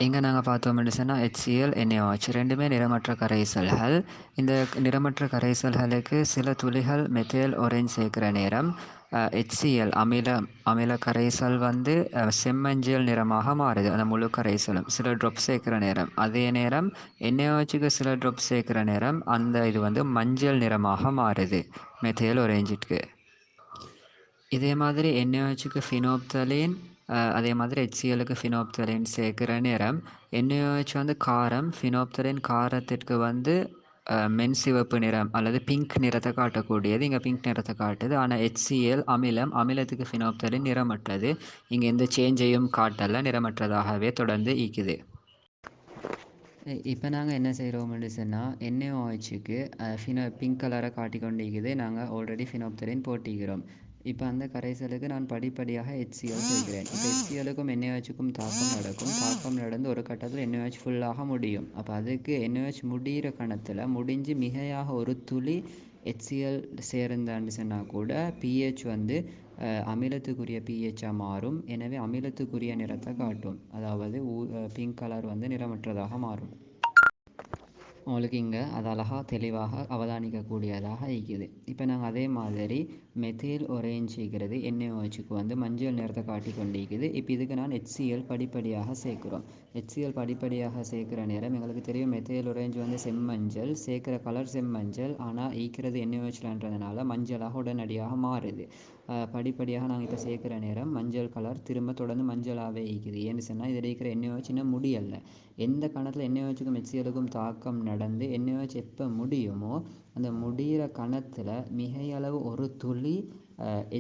இங்கே நாங்கள் பார்த்தோம்னு சொன்னால் HCl NaOH ரெண்டுமே நிறமற்ற கரைசல்கள். இந்த நிறமற்ற கரைசல்களுக்கு சில துளிகள் மெத்தில் ஒரேஞ்ச் சேர்க்குற நேரம் HCl அமில கரைசல் வந்து செம்மஞ்சள் நிறமாக மாறுது. அந்த முழு கரைசலும் சில ட்ராப் சேர்க்குற நேரம், அதே நேரம் NaOHக்கு சில ட்ராப் சேர்க்குற நேரம் அந்த இது வந்து மஞ்சள் நிறமாக மாறுது மெத்தில் ஒரேஞ்சுக்கு. இதே மாதிரி NaOHக்கு ஃபினோப்தலீன், அதே மாதிரி HClக்கு ஃபினோப்தலீன் சேர்க்குற நேரம் NaOH வந்து காரம், ஃபினோப்தலீன் காரத்திற்கு வந்து மென்சிவப்பு நிறம் அல்லது பிங்க் நிறத்தை காட்டக்கூடியது. இங்கே பிங்க் நிறத்தை காட்டுது. ஆனால் HCl அமிலத்துக்கு ஃபினோப்தலீன் நிறமற்றது. இங்கே எந்த சேஞ்சையும் காட்டலை, நிறமற்றதாகவே தொடர்ந்து ஈக்குது. இப்போ நாங்கள் என்ன செய்கிறோம்னு சொன்னால் NaOHக்கு பிங்க் கலரை காட்டிக்கொண்டிருக்குது. நாங்கள் ஆல்ரெடி ஃபினோப்தலீன் போட்டிக்கிறோம். இப்போ அந்த கரைசலுக்கு நான் படிப்படியாக HCl சேர்க்கிறேன். இப்போ HClக்கும் NaOHக்கும் தாக்கம் நடந்து ஒரு கட்டத்தில் NaOH ஃபுல்லாக முடியும். அப்போ அதுக்கு NaOH முடிகிற கணத்தில் முடிஞ்சு மிகையாக ஒரு துளி HCl சேர்ந்தான்னு சொன்னால் கூட pH வந்து அமிலத்துக்குரிய pHஆக மாறும். எனவே அமிலத்துக்குரிய நிறத்தை காட்டும். அதாவது பிங்க் கலர் வந்து நிறமற்றதாக மாறும். உங்களுக்கு இங்கே அது அழகாக தெளிவாக அவதானிக்கக்கூடியதாக இருக்குது. இப்போ நாங்கள் அதே மாதிரி மெத்தில் ஒரேஞ்சுக்கிறது NaOHக்கு வந்து மஞ்சள் நிறத்தை காட்டி கொண்டிருக்குது. இப்போ இதுக்கு நான் HCl படிப்படியாக சேர்க்குறோம். HCl படிப்படியாக சேர்க்குற நேரம் எங்களுக்கு தெரியும் மெத்தில் ஒரேஞ்ச் வந்து செம்மஞ்சள், சேர்க்குற கலர் செம்மஞ்சள், ஆனால் ஈக்கிறது NaOHன்றதுனால மஞ்சளாக உடனடியாக மாறுது. படிப்படியாக நாங்கள் இப்போ சேர்க்குற நேரம் மஞ்சள் கலர் திரும்ப தொடர்ந்து மஞ்சளாகவே ஈக்குது. ஏன்னு சொன்னால் இதில் இருக்கிற NaOH இன்னும் முடியலை. எந்த கணத்தில் NaOHக்கும் HClக்கும் தாக்கம் நடந்து NaOH எப்போ முடியுமோ அந்த முடிகிற கணத்தில் மிகையளவு ஒரு துளி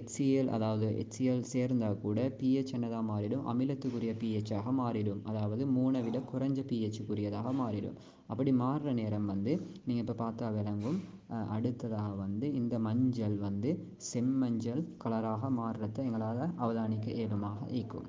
HCl, அதாவது HCl சேர்ந்தால் கூட pH என்னதாக மாறிடும், அமிலத்துக்குரிய pHஆக மாறிடும். அதாவது 3 விட குறைஞ்ச pHக்குரியதாக மாறிடும். அப்படி மாறுற நேரம் வந்து நீங்கள் இப்போ பார்த்தா விளங்கும். அடுத்ததாக வந்து இந்த மஞ்சள் வந்து செம்மஞ்சள் கலராக மாறுறதை எங்களால் அவதானிக்க இயலுமாக இருக்கும்.